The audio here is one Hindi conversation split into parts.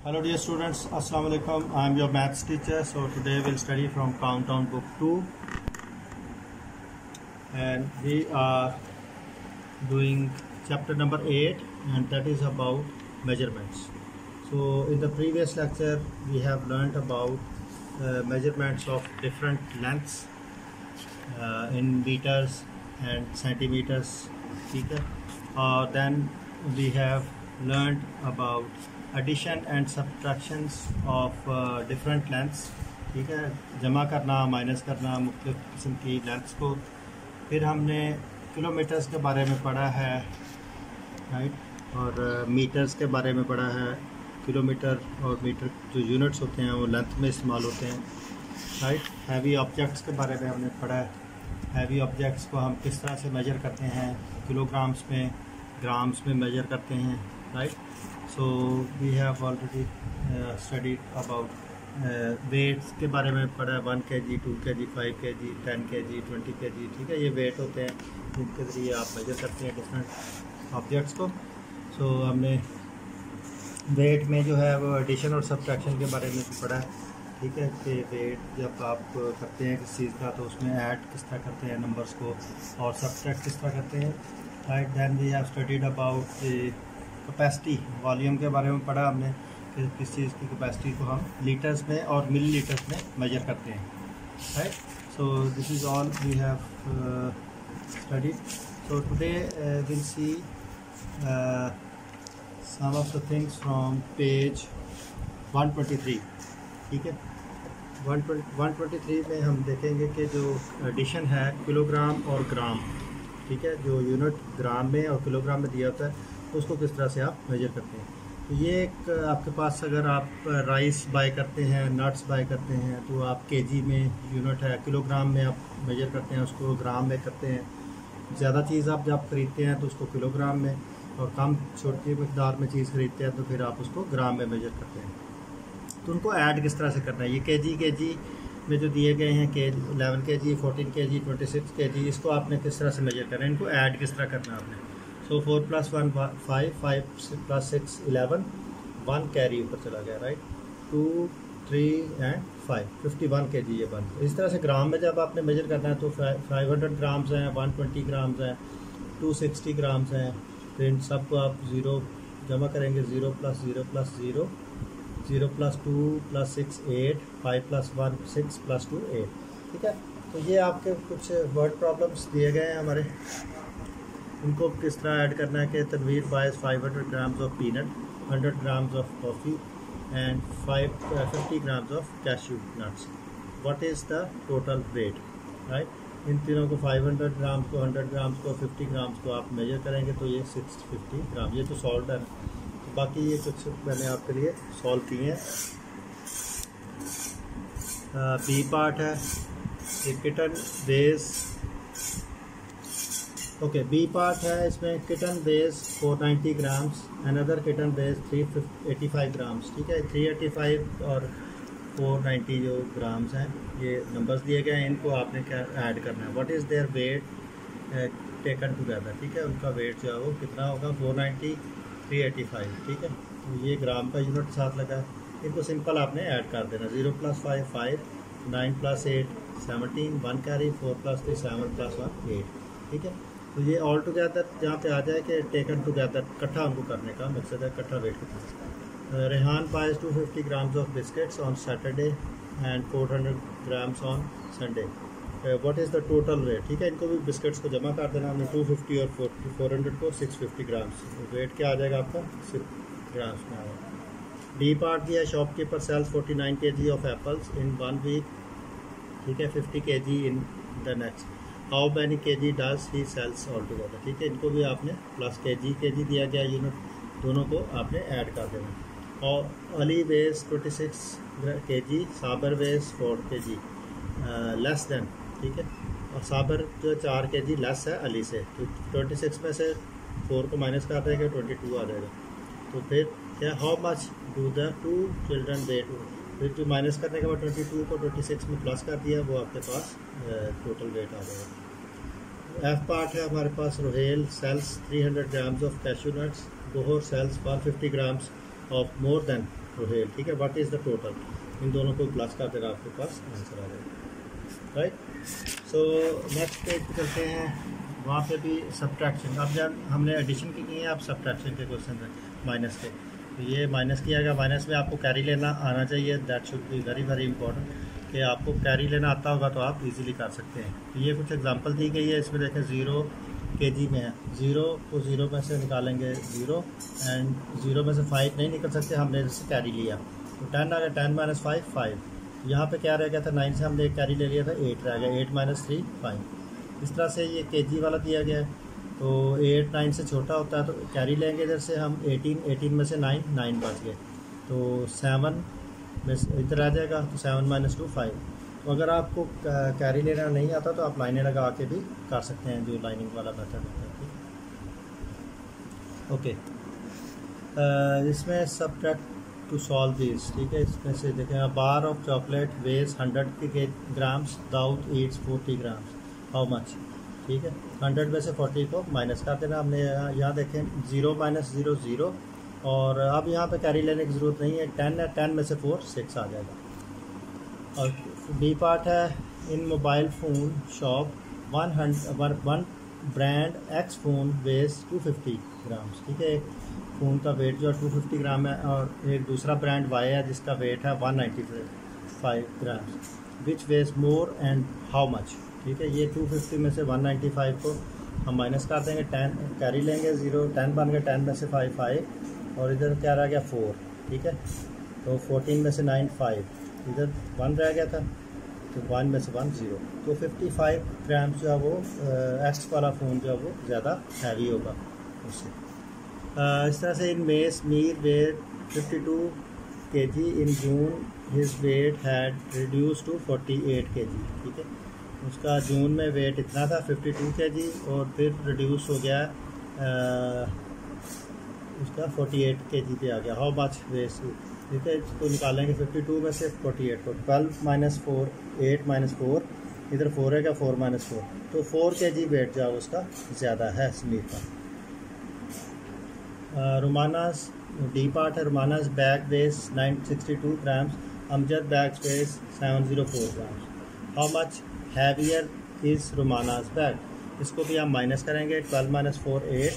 Hello dear students, Assalamu alaikum. I am your maths teacher. So today we'll study from Countdown book 2 and we are doing chapter number 8 and that is about measurements. So in the previous lecture we have learned about measurements of different lengths in meters and centimeters. Then we have learned about addition and subtractions of different lengths. ठीक है, जमा करना माइनस करना मुख्तलिफ किस्म की लेंथ्स को. फिर हमने किलोमीटर्स के बारे में पढ़ा है, राइट, और मीटर्स के बारे में पढ़ा है. किलोमीटर और मीटर जो यूनिट्स होते हैं वो लेंथ में इस्तेमाल होते हैं, राइट. हैवी ऑब्जेक्ट्स के बारे में हमने पढ़ा है. हैवी ऑब्जेक्ट्स को हम किस तरह से मेजर करते हैं, किलोग्राम्स में, ग्राम्स में मेजर करते हैं, right. So we have already studied about weights के बारे में पढ़ा है. 1 kg, 2 kg, 5 kg, 10 kg, 20 kg. ठीक है, ये वेट होते हैं जिनके ज़रिए आप मेजर करते हैं डिफरेंट ऑब्जेक्ट्स को. सो हमने वेट में जो है वो एडिशन और सब्ट्रैक्शन के बारे में पढ़ा है. ठीक है, कि वेट जब आप करते हैं किसी चीज़ का तो उसमें ऐड किस तरह करते हैं नंबर्स को और सब्ट्रैक्ट किस तरह करते हैं, right. Then we have studied about capacity, volume के बारे में पढ़ा हमने कि किस चीज़ की कैपेसिटी को हम लीटर्स में और मिली लीटर्स में मेजर करते हैं, right. So this is all we have studied. So today will see some of the things from page 123. ठीक है, 123 में हम देखेंगे कि जो एडिशन है किलोग्राम और ग्राम, ठीक है, जो यूनिट ग्राम में और किलोग्राम में दिया होता है तो उसको किस तरह से आप मेजर करते हैं. तो ये एक आपके पास अगर आप राइस बाय करते हैं, नट्स बाय करते हैं तो आप केजी में यूनिट है, किलोग्राम में आप मेजर करते हैं, उसको ग्राम में करते हैं. ज़्यादा चीज़ आप जब खरीदते हैं तो उसको किलोग्राम में, और कम छोटी मकदार में चीज़ खरीदते हैं तो फिर आप उसको ग्राम में मेजर करते हैं. तो उनको ऐड किस तरह से करना है. ये केजी में जो दिए गए हैं के 11 kg, 14 kg, 26 kg, इसको आपने किस तरह से मेजर करना है, इनको ऐड किस तरह करना है आपने. सो 4 + 1 5, 5 + 6 11, 1 कैरी ऊपर चला गया, राइट. 2 3 एंड 5 51 kg ये बन. इस तरह से ग्राम में जब आपने मेजर करना है तो 500 ग्राम्स हैं, 120 ग्राम्स हैं, 260 ग्राम्स हैं. फिर इन सबको आप ज़ीरो जमा करेंगे, 0 + 0 + 0, 0 + 2 + 6 8, 5 + 1 6 + 2 8. ठीक है, तो ये आपके कुछ वर्ड प्रॉब्लम्स दिए गए हैं हमारे. उनको किस तरह ऐड करना है कि Tanvir buys 500 grams of peanut, 100 grams of coffee and 50 grams of cashew nuts. What is the total weight, right. इन तीनों को 500 ग्राम्स को, 100 ग्राम्स को, 50 ग्राम्स को आप मेजर करेंगे तो ये 650 ग्राम. ये तो सॉल्व है. तो बाकी ये कुछ मैंने आपके लिए सॉल्व किए हैं. बी पार्ट है ये kitten weighs. Okay, B part है, इसमें kitten weighs 490 grams, another kitten weighs 385 grams. ठीक है, 385 और 490 जो ग्राम्स हैं ये नंबर्स दिए गए हैं, इनको आपने क्या ऐड करना है. What is their weight taken together. ठीक है, उनका वेट जो है वो कितना होगा, 490 385. ठीक है, तो ये ग्राम का यूनिट साथ लगा है. इनको सिंपल आपने ऐड कर देना. 0 + 5 5, 9 + 8 17, 1 कैरी, 4 + 3 7 + 1 8. ठीक है, तो ये ऑल टुगेदर जहाँ पे आ जाए कि टेकन टुगेदर, इकट्ठा उनको करने का मकसद है, इकट्ठा वेट कितना. Rehan buys 250 grams of biscuits on Saturday and 400 grams on Sunday. What is the total weight. ठीक है, इनको भी बिस्किट्स को जमा कर देना हमने. 250 और 400 को 650 ग्राम्स. वेट क्या आ जाएगा आपका, 6 ग्राम्स में आएगा. डी पार्ट दिया है, shopkeeper sells 49 kg of apples in 1 week. ठीक है, 50 kg in the next. How many kg does he sells all together. ठीक है, इनको भी आपने प्लस kg दिया गया यूनिट, दोनों को आपने ऐड कर देना. और अली वेज 26 kg, साबर वेज 4 kg लेस देन. ठीक है, और साबर जो 4 kg लेस है अली से, तो 26 में से 4 को माइनस कर देगा, 22 आ जाएगा. तो फिर क्या, how much do the 2 children weigh. फिर जो माइनस करने के बाद 22 को 26 में प्लस कर दिया, वो आपके पास टोटल वेट आ जाएगा. एफ पार्ट है हमारे पास, Rohail sells 300 grams of cashew nuts, Gohar sells 150 grams of more than Rohail, ठीक है। व्हाट इज़ द टोटल, इन दोनों को प्लस कर देना, आपके पास आंसर आ जाएगा, राइट। सो नेक्स्ट पेज पे चलते हैं, वहाँ पे भी सब्ट्रैक्शन। अब जब हमने एडिशन की है, आप सब्ट्रैक्शन के क्वेश्चन हैं माइनस के, तो ये माइनस किया गया। माइनस में आपको कैरी लेना आना चाहिए, that should be very very important, कि आपको कैरी लेना आता होगा तो आप इजीली कर सकते हैं। तो ये कुछ एग्जांपल दी गई है, इसमें देखें 0 kg में है, 0 को 0 में से निकालेंगे 0, एंड 0 में से 5 नहीं निकल सकते, हमने इससे कैरी लिया तो 10 आ गया, 10 माइनस 5 5। यहाँ पे क्या रह गया था, 9 से हमने एक कैरी ले लिया था, 8 रह गया, 8 माइनस 3 5। इस तरह से ये kg वाला दिया गया है, तो 8 9 से छोटा होता है तो कैरी लेंगे इधर से हम 18 में से 9 9 बच गए, तो 7 में इधर आ जाएगा, तो 7 माइनस 2 5। तो अगर आपको कैरी लेना नहीं आता तो आप लाइनें लगा के भी कर सकते हैं, जो लाइनिंग वाला मेथड होता है, ठीक है। ओके, इसमें सब्ट्रैक्ट टू सॉल्व दिस, ठीक है। इसमें से देखें, bar of chocolate weighs 100 grams, Dawood eats 40 grams, how much, ठीक है। 100 में से 40 को माइनस कर देना हमने। यहाँ देखें 0 माइनस 0 0, और अब यहाँ पे कैरी लेने की ज़रूरत नहीं है, 10 है, 10 में से 4 6 आ जाएगा। और बी पार्ट है, in mobile phone shop 1 brand X phone weighs 250 grams, ठीक है। एक फ़ोन का वेट जो है 250 ग्राम है, और एक दूसरा ब्रांड वाई है जिसका वेट है 195 grams, which ways more and how much, ठीक है। ये 250 में से 195 को हम माइनस कर देंगे, 10 कैरी लेंगे, 0 10 बन गए, 10 में से 5 5, और इधर क्या रह गया 4, ठीक है। तो 14 में से 9 5, इधर 1 रह गया था, तो 1 में से 1 0, तो 55 ग्राम जो है वो एक्स वाला फ़ोन जो है वो ज़्यादा हैवी होगा उससे। इस तरह से in March Mir weight 52 kg, in June his weight had reduce to 48 kg, ठीक है। उसका जून में वेट इतना था 52 kg, और फिर रिड्यूस हो गया उसका 48 kg पे आ गया। हाउ मच वेस्ट, ठीक है। इसको निकालेंगे 52 में से 48 को, 12 माइनस 4 8 माइनस 4, इधर 4 है क्या, 4 माइनस 4, तो 4 kg वेट जो है उसका ज़्यादा है समीर का। रोमानास डी पार्ट है, रोमानास बैग वेस 962 grams, Amjad bag weighs 704 grams, how much heavier is Romana's bag. इसको भी हम माइनस करेंगे, 12 माइनस 4 8,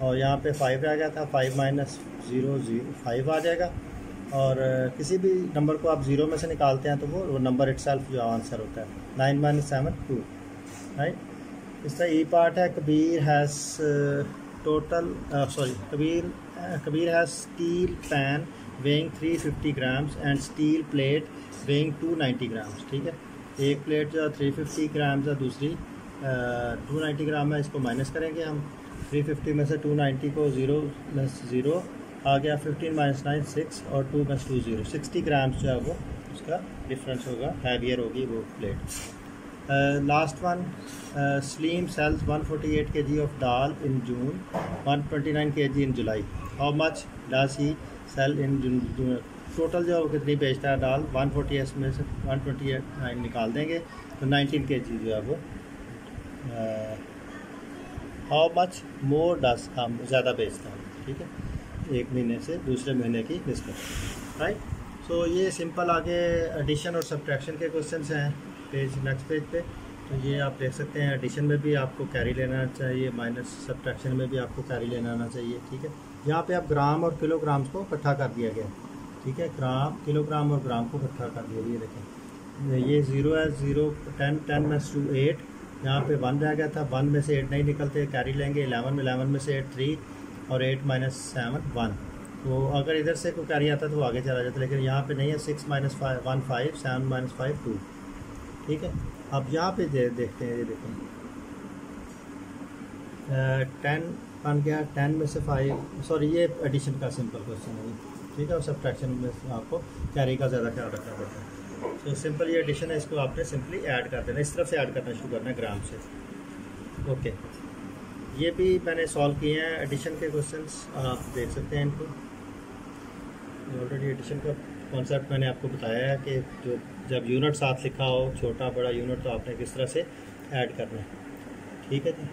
और यहाँ पे 5 रह गया था, 5 माइनस 0 0 5 आ जाएगा। और किसी भी नंबर को आप 0 में से निकालते हैं तो वो नंबर इटसेल्फ जो आंसर होता है, 9 माइनस 7 2, राइट। इसका ई पार्ट है, Kabir has Kabir has steel pan weighing 350 grams and steel plate weighing 290 grams, ठीक है। एक प्लेट जो 350 ग्राम्स है, दूसरी 290 ग्राम है, इसको माइनस करेंगे हम, 350 में से 290 को 0 में 0 आ गया, 15 माइनस 9 6, और 2 में 2 0, 60 ग्राम्स जो है वो उसका डिफरेंस होगा, हैवियर होगी वो plate. Last one, Salim sells 148 kg of dal in June, 129 kg in July, how much does he sell in June. Total जो है कितनी बेचता है दाल, 148 में से 129 निकाल देंगे तो 19 kg जो है वो। हाउ मच मोर डज, हम ज़्यादा बेचता है, ठीक है, एक महीने से दूसरे महीने की निस्बत, राइट। सो ये सिंपल आगे एडिशन और सब्ट्रैक्शन के क्वेश्चंस हैं नेक्स्ट पेज पे। तो ये आप देख सकते हैं, एडिशन में भी आपको कैरी लेना चाहिए, माइनस सब्ट्रैक्शन में भी आपको कैरी लेना आना चाहिए, ठीक है। यहाँ पे आप ग्राम और किलोग्राम्स को इकट्ठा कर दिया गया, ठीक है, ग्राम किलोग्राम और ग्राम को इकट्ठा कर दिया। ये देखें, ये 0 है, 0 10 10 में 2 8, यहाँ पे 1 रह गया था, 1 में से 8 नहीं निकलते, कैरी लेंगे 11 में, 11 में से 8 3, और 8 माइनस 7 1। तो अगर इधर से कोई कैरी आता तो आगे चला जाता, लेकिन यहाँ पे नहीं है, 6 माइनस 1 5, 7 माइनस 5 2, ठीक है। अब यहाँ पे देखते हैं, ये देखें 10 बन गया, 10 में से 5, सॉरी ये एडिशन का सिंपल क्वेश्चन है, ठीक है, और सब्ट्रैक्शन में आपको कैरी का ज़्यादा ख्याल रखना पड़ता है। तो सिंपल ये एडिशन है, इसको आपने सिंपली ऐड कर देना, इस तरफ से ऐड करना शुरू करना है ग्राम से। ओके, ये भी मैंने सॉल्व किए हैं एडिशन के क्वेश्चंस, आप देख सकते हैं इनको। ऑलरेडी एडिशन का कॉन्सेप्ट मैंने आपको बताया है कि जो जब यूनिट साथ लिखा हो, छोटा बड़ा यूनिट, तो आपने किस तरह से ऐड करना है, ठीक है जी।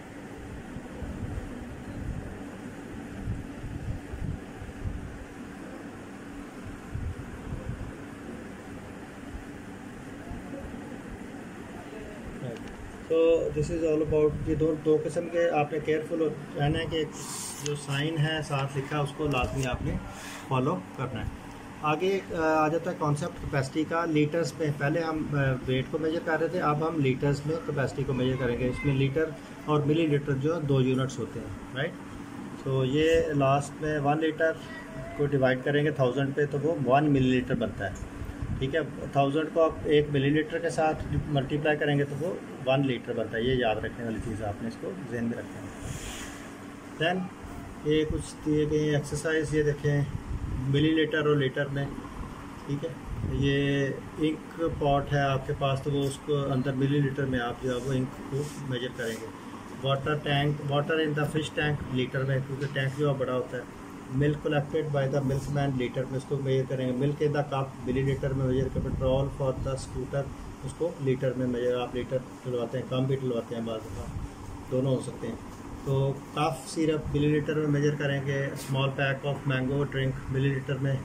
तो दिस इज़ ऑल अबाउट ये दो किस्म के आपने केयरफुल रहना है कि जो साइन है साथ लिखा है उसको लाजमी आपने फॉलो करना है। आगे आ जाता है कॉन्सेप्ट कैपेसिटी का। लीटर्स में पहले हम वेट को मेजर कर रहे थे, अब हम लीटर्स में कैपेसिटी को मेजर करेंगे। इसमें लीटर और मिली लीटर जो 2 यूनिट्स होते हैं, राइट। तो ये लास्ट में 1 लीटर को डिवाइड करेंगे 1000 पे तो वो 1 मिलीलीटर बनता है, ठीक है। 1000 को आप 1 मिलीलीटर के साथ मल्टीप्लाई करेंगे तो वो 1 लीटर बनता है। ये याद रखने वाली चीज़ आपने इसको जहन में रखना है। दैन ये कुछ दिए गए एक्सरसाइज, ये देखें मिलीलीटर और लीटर में, ठीक है। ये इंक पॉट है आपके पास तो वो उसको अंदर मिलीलीटर में आप जो है वो इंक को मेजर करेंगे। Water tank, water in the fish tank litre में, क्योंकि टैंक जो है बड़ा होता है। Milk collected by the milkman litre में उसको मेजर करेंगे। Milk in the cup millilitre में मेजर करें। पेट्रोल फॉर द स्कूटर उसको लीटर में मेजर, आप लीटर डलवाते हैं, कम भी डलवाते हैं, बाज़ दोनों हो सकते हैं। तो कफ सिरप मिलीलीटर में मेजर करेंगे। Small pack of mango drink millilitre में।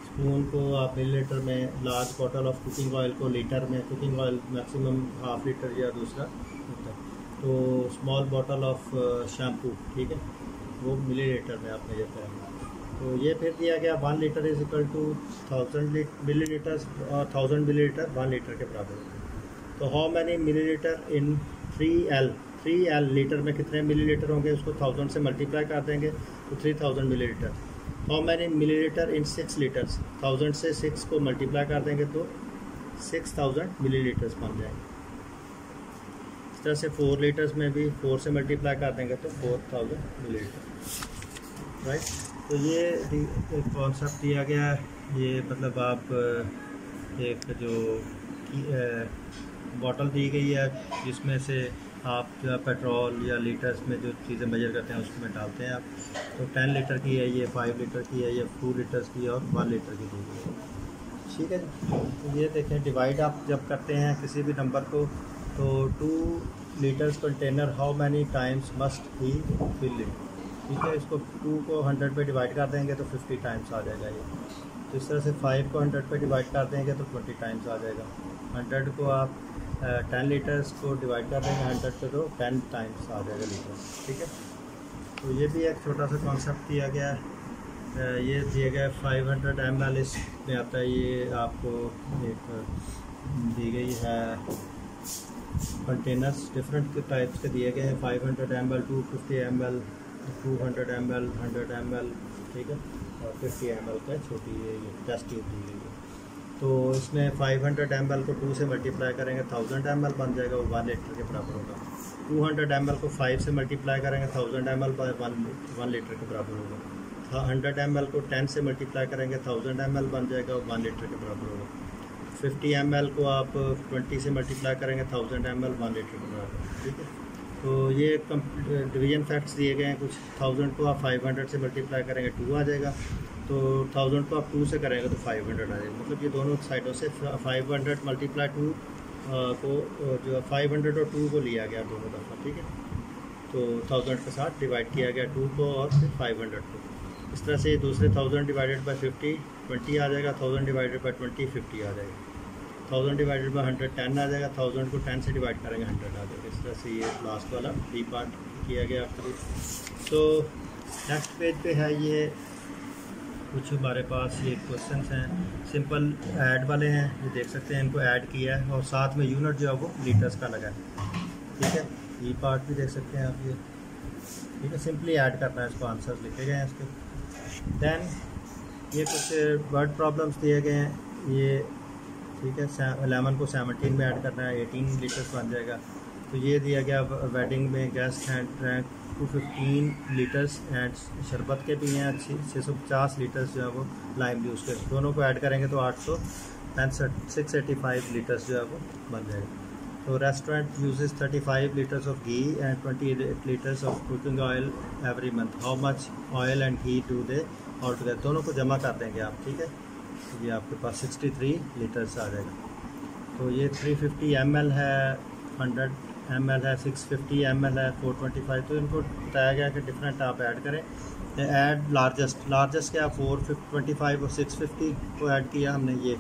स्पून को आप मिलीलीटर में। Large bottle of cooking oil को लीटर में। कुकिंग ऑयल मैक्सिमम ½ लीटर या दूसरा होता है। तो स्मॉल बॉटल ऑफ शैम्पू, ठीक है, वो मिलीलीटर में आप मेजर करेंगे। तो ये फिर दिया गया 1 litre is equal to 1000 millilitre और 1000 मिलीलीटर 1 लीटर के बराबर होते हैं। तो how many millilitre in 3L litre में कितने मिलीलीटर होंगे, उसको 1000 से मल्टीप्लाई कर देंगे तो 3000 millilitre. How many millilitre in 6 litres, 1000 से 6 को मल्टीप्लाई कर देंगे तो 6000 मिलीलीटर्स बन जाएंगे। इस तरह से 4 लीटर्स में भी 4 से मल्टीप्लाई कर देंगे तो 4000 मिलीलीटर, राइट। तो ये एक कॉन्सेप्ट दिया गया है। ये मतलब आप एक जो बॉटल दी गई है जिसमें से आप जो पेट्रोल या लीटर्स में जो चीज़ें मेजर करते हैं उसमें डालते हैं आप। तो 10 लीटर की है, ये 5 लीटर की है, ये 2 लीटर्स की है और 1 लीटर की दी गई है, ठीक है। तो ये देखें डिवाइड आप जब करते हैं किसी भी नंबर को तो 2 litres container how many times must he fill it, ठीक है। इसको 2 को 100 पे डिवाइड कर देंगे तो 50 टाइम्स आ जाएगा ये। तो इस तरह से 5 को 100 पे डिवाइड कर देंगे तो 20 टाइम्स आ जाएगा। 100 को आप 10 लीटर्स को डिवाइड कर देंगे 100 पे तो 10 टाइम्स आ जाएगा लीटर, ठीक है। तो ये भी एक छोटा सा कॉन्सेप्ट दिया गया है। ये दिया गया 500 ml इसमें आता है। ये आपको एक दी गई है कंटेनर्स डिफरेंट टाइप्स के दिए गए हैं। 500 ml, 250 ml, 200 ml, 100 ml, ठीक है, और 50 ml का छोटी ये टेस्ट ट्यूब दी गई है। तो इसमें 500 ml को 2 से मल्टीप्लाई करेंगे 1000 ml बन जाएगा, वो 1 लीटर के बराबर होगा। 200 ml को 5 से मल्टीप्लाई करेंगे 1000 ml बाय 1 लीटर के बराबर होगा। 100 ml को 10 से मल्टीप्लाई करेंगे 1000 ml बन जाएगा, वो 1 लीटर के बराबर होगा। 50 ml को आप 20 से मल्टीप्लाई करेंगे 1000 ml 1 लीटर के बराबर, ठीक है। तो ये डिवीजन फैक्ट्स दिए गए हैं कुछ। 1000 को आप 500 से मल्टीप्लाई करेंगे 2 आ जाएगा, तो 1000 को आप 2 से करेंगे तो 500 आ जाएगा। मतलब ये दोनों साइडों से 500 मल्टीप्लाई 2 को जो 500 और 2 को लिया गया दोनों दफ़ा, ठीक है। तो 1000 के साथ डिवाइड किया गया 2 को और फिर 500 को। इस तरह से दूसरे 1000 डिवाइडेड बाई 50 20 आ जाएगा, 1000 डिवाइडेड बाई 20 50 आ जाएगा, 1000 डिवाइडेड बाई 100 10 आ जाएगा, 1000 को 10 से डिवाइड करेंगे 100 आ जाएगा। इस तरह से ये लास्ट वाला डी पार्ट किया गया आखिरी। तो नेक्स्ट पेज पे है ये कुछ हमारे पास ये क्वेश्चंस हैं, सिंपल ऐड वाले हैं, ये देख सकते हैं, इनको ऐड किया है और साथ में यूनिट जो है वो लीटर्स का लगा है, ठीक है। ये पार्ट भी देख सकते हैं आप, ये ठीक है, सिंपली ऐड करना है, इसको आंसर्स लिखे गए हैं इसके। दैन ये कुछ वर्ड प्रॉब्लम्स दिए गए हैं, ये ठीक है। 11 को 17 में ऐड करना है, 18 लीटर्स बन जाएगा। तो ये दिया गया वेडिंग में guest hand drank 215 litres and शरबत के भी हैं 650 लीटर्स जो है वो लाइम जूस के, दोनों को ऐड करेंगे तो 685 लीटर्स जो है वो बन जाएगा। तो restaurant uses 35 litres of ghee and 28 litres of cooking oil every month, how much oil and ghee do they all together, दोनों को जमा कर देंगे आप, ठीक है। तो ये आपके पास 63 लीटर्स आ जाएगा। तो ये 350 ml है, 100 ml है, 650 ml है, 425। तो इनको बताया गया कि डिफरेंट आप ऐड करें। ऐड लार्जेस्ट क्या 425 और 650 को ऐड किया हमने, ये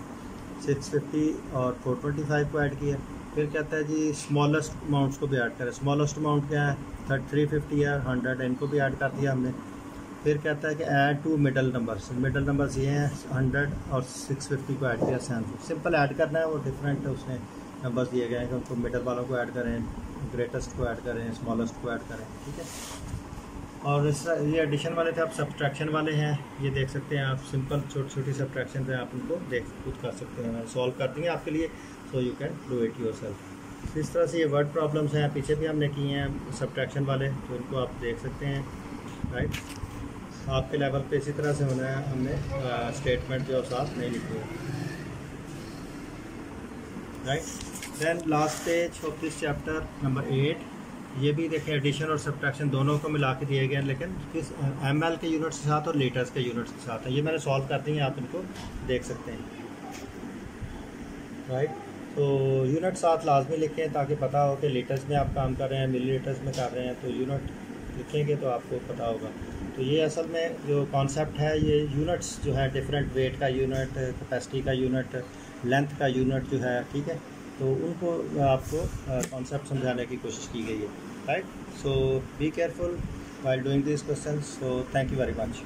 650 और 425 को ऐड किया। फिर कहता है जी स्मॉलेस्ट अमाउंट्स को भी ऐड करें। स्मॉलेस्ट अमाउंट क्या है, 350 है, 100, इनको भी ऐड कर दिया हमने। फिर कहता है कि add two middle numbers. Middle numbers ये हैं 100 और 650 को ऐड किया। सिंपल ऐड करना है, वो डिफरेंट उसमें नंबर्स दिए गए हैं कि उनको मिडल वालों को ऐड करें, ग्रेटेस्ट को ऐड करें, स्मॉलेस्ट को ऐड करें, ठीक है। और इस ये एडिशन वाले थे। आप सब्ट्रैक्शन वाले हैं, ये देख सकते हैं आप, सिंपल छोटी छोटी सब्ट्रैक्शन है, आप उनको खुद कर सकते हैं, सॉल्व कर देंगे आपके लिए, so you can do it yourself. इस तरह से ये वर्ड प्रॉब्लम्स हैं, पीछे भी हमने किए हैं सब्ट्रैक्शन वाले, तो इनको आप देख सकते हैं, राइट। आपके लेवल पे इसी तरह से होना है, हमने स्टेटमेंट जो साथ नहीं लिखे, right. Then last page of this chapter number 8, ये भी देखें एडिशन और सब्ट्रैक्शन दोनों को मिला के दिए गए हैं, लेकिन किस एमएल के यूनिट्स के साथ और लीटर्स के यूनिट्स के साथ है। ये मैंने सॉल्व कर दी है, आप इनको देख सकते हैं, राइट। तो यूनिट साथ लाजमी लिखें ताकि पता हो कि लीटर्स में आप काम कर रहे हैं, मिलीलीटर्स में कर रहे हैं, तो यूनिट लिखेंगे तो आपको पता होगा। तो ये असल में जो कॉन्सेप्ट है, ये यूनिट्स जो है डिफरेंट वेट का यूनिट, कैपेसिटी का यूनिट, लेंथ का यूनिट जो है, ठीक है, तो उनको आपको कॉन्सेप्ट समझाने की कोशिश की गई है, right. So be careful while doing these questions, so thank you very much.